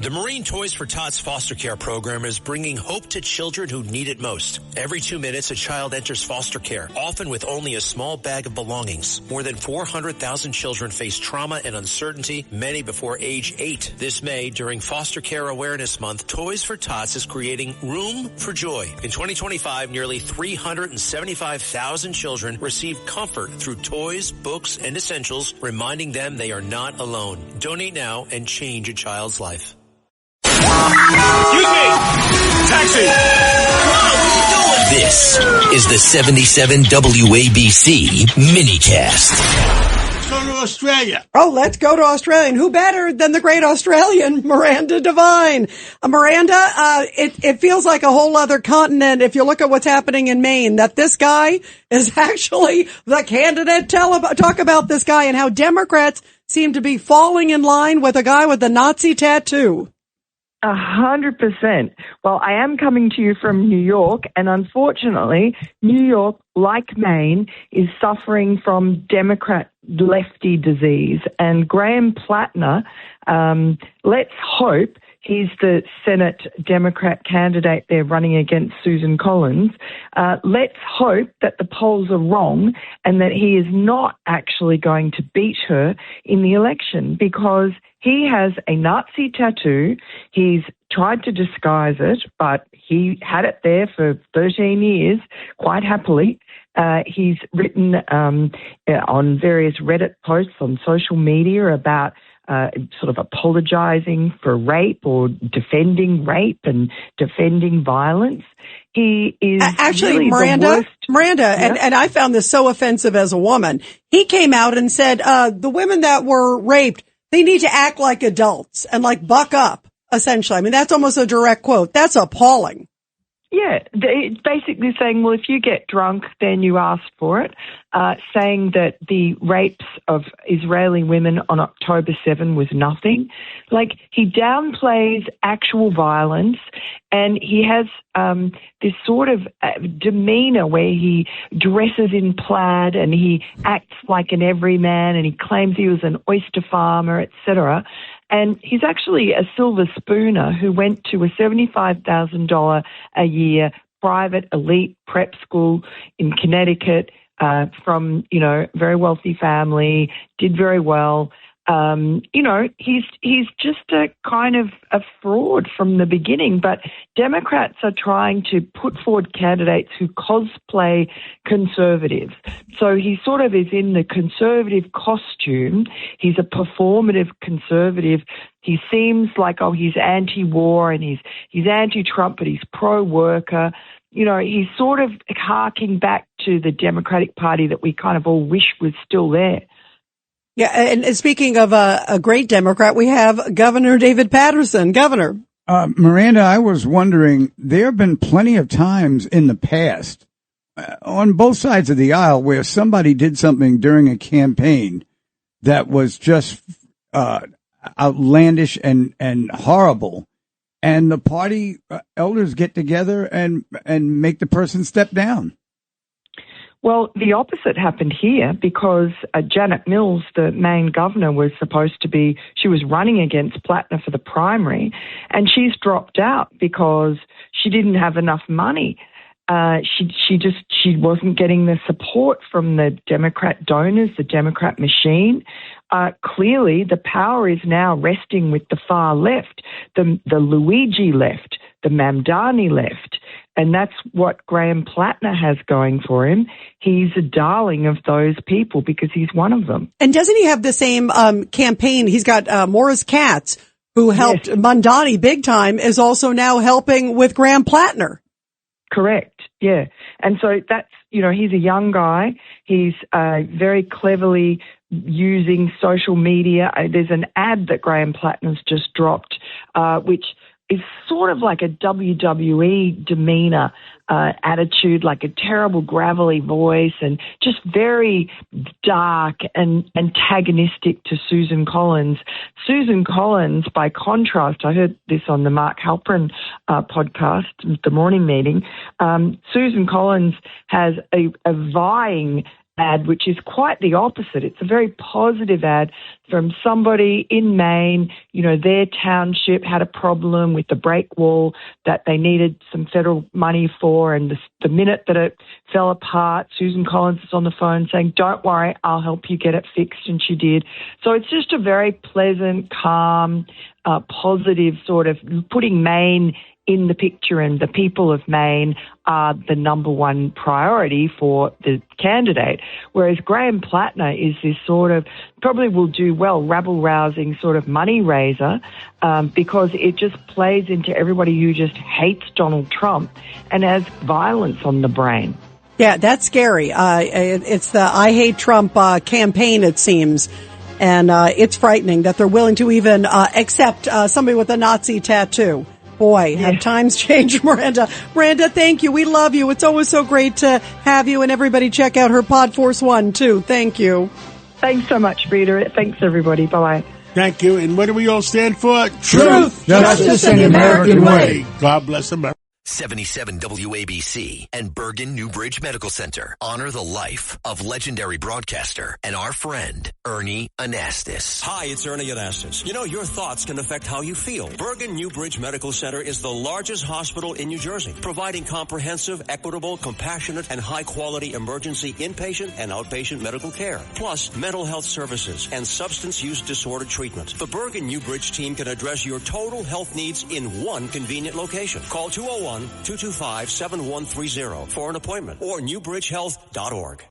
The Marine Toys for Tots foster care program is bringing hope to children who need it most. Every 2 minutes, a child enters foster care, often with only a small bag of belongings. More than 400,000 children face trauma and uncertainty, many before age 8. This May, during Foster Care Awareness Month, Toys for Tots is creating Room for Joy. In 2025, nearly 375,000 children received comfort through toys, books, and essentials, reminding them they are not alone. Donate now and change a child's life. Excuse me! Taxi! What are you doing? This is the 77 WABC minicast. Let's go to Australia. Oh, let's go to Australia. And who better than the great Australian, Miranda Devine? Miranda, it feels like a whole other continent if you look at what's happening in Maine, that this guy is actually the candidate. Talk about this guy and how Democrats seem to be falling in line with a guy with a Nazi tattoo. 100%. Well, I am coming to you from New York, and unfortunately, New York, like Maine, is suffering from Democrat lefty disease. And Graham Plattner, let's hope he's the Senate Democrat candidate there running against Susan Collins. Let's hope that the polls are wrong and that he is not actually going to beat her in the election, because he has a Nazi tattoo. He's tried to disguise it, but he had it there for 13 years, quite happily. He's written on various Reddit posts on social media about sort of apologizing for rape or defending rape and defending violence. He is actually really Miranda, yeah. and I found this so offensive as a woman. He came out and said, the women that were raped, they need to act like adults and like buck up, essentially. I mean, that's almost a direct quote. That's appalling. Yeah, it's basically saying, well, if you get drunk, then you asked for it, saying that the rapes of Israeli women on October 7 was nothing. Like, he downplays actual violence, and he has this sort of demeanor where he dresses in plaid and he acts like an everyman, and he claims he was an oyster farmer, etc. And he's actually a silver spooner who went to a $75,000 a year private elite prep school in Connecticut from, very wealthy family, did very well. He's just a kind of a fraud from the beginning, but Democrats are trying to put forward candidates who cosplay conservatives. So he sort of is in the conservative costume. He's a performative conservative. He seems like, he's anti-war and he's anti-Trump, but he's pro-worker. He's sort of harking back to the Democratic Party that we kind of all wish was still there. Yeah, and speaking of a great Democrat, we have Governor David Paterson. Governor. Miranda, I was wondering, there have been plenty of times in the past on both sides of the aisle where somebody did something during a campaign that was just outlandish and horrible, and the party elders get together and make the person step down. Well, the opposite happened here, because Janet Mills, the Maine governor, she was running against Plattner for the primary, and she's dropped out because she didn't have enough money. She wasn't getting the support from the Democrat donors, the Democrat machine. Clearly, the power is now resting with the far left, the Luigi left, the Mamdani left. And that's what Graham Plattner has going for him. He's a darling of those people because he's one of them. And doesn't he have the same campaign? He's got Morris Katz, who helped Mamdani big time, is also now helping with Graham Plattner. Correct, yeah. And so that's, he's a young guy. He's very cleverly using social media. There's an ad that Graham Plattner's just dropped, which is sort of like a WWE demeanor, attitude, like a terrible gravelly voice, and just very dark and antagonistic to Susan Collins. Susan Collins, by contrast, I heard this on the Mark Halperin podcast, the morning meeting. Susan Collins has a vying ad, which is quite the opposite. It's a very positive ad from somebody in Maine. You know, their township had a problem with the break wall that they needed some federal money for, and the minute that it fell apart, Susan Collins is on the phone saying, "Don't worry, I'll help you get it fixed," and she did. So it's just a very pleasant, calm, positive sort of putting Maine in the picture, and the people of Maine are the number one priority for the candidate. Whereas Graham Plattner is this sort of, probably will do well, rabble-rousing sort of money raiser, because it just plays into everybody who just hates Donald Trump and has violence on the brain. Yeah, that's scary. It's the I Hate Trump campaign, it seems. And it's frightening that they're willing to even accept somebody with a Nazi tattoo. Boy, have times changed, Miranda. Miranda, thank you. We love you. It's always so great to have you, and everybody check out her Pod Force One, too. Thank you. Thanks so much, Rita. Thanks, everybody. Bye-bye. Thank you. And what do we all stand for? Truth, justice, and the American way. God bless America. 77 WABC and Bergen Newbridge Medical Center honor the life of legendary broadcaster and our friend, Ernie Anastas. Hi, it's Ernie Anastas. You know, your thoughts can affect how you feel. Bergen Newbridge Medical Center is the largest hospital in New Jersey, providing comprehensive, equitable, compassionate, and high-quality emergency inpatient and outpatient medical care, plus mental health services and substance use disorder treatment. The Bergen Newbridge team can address your total health needs in one convenient location. Call 201-225-7130 for an appointment or newbridgehealth.org.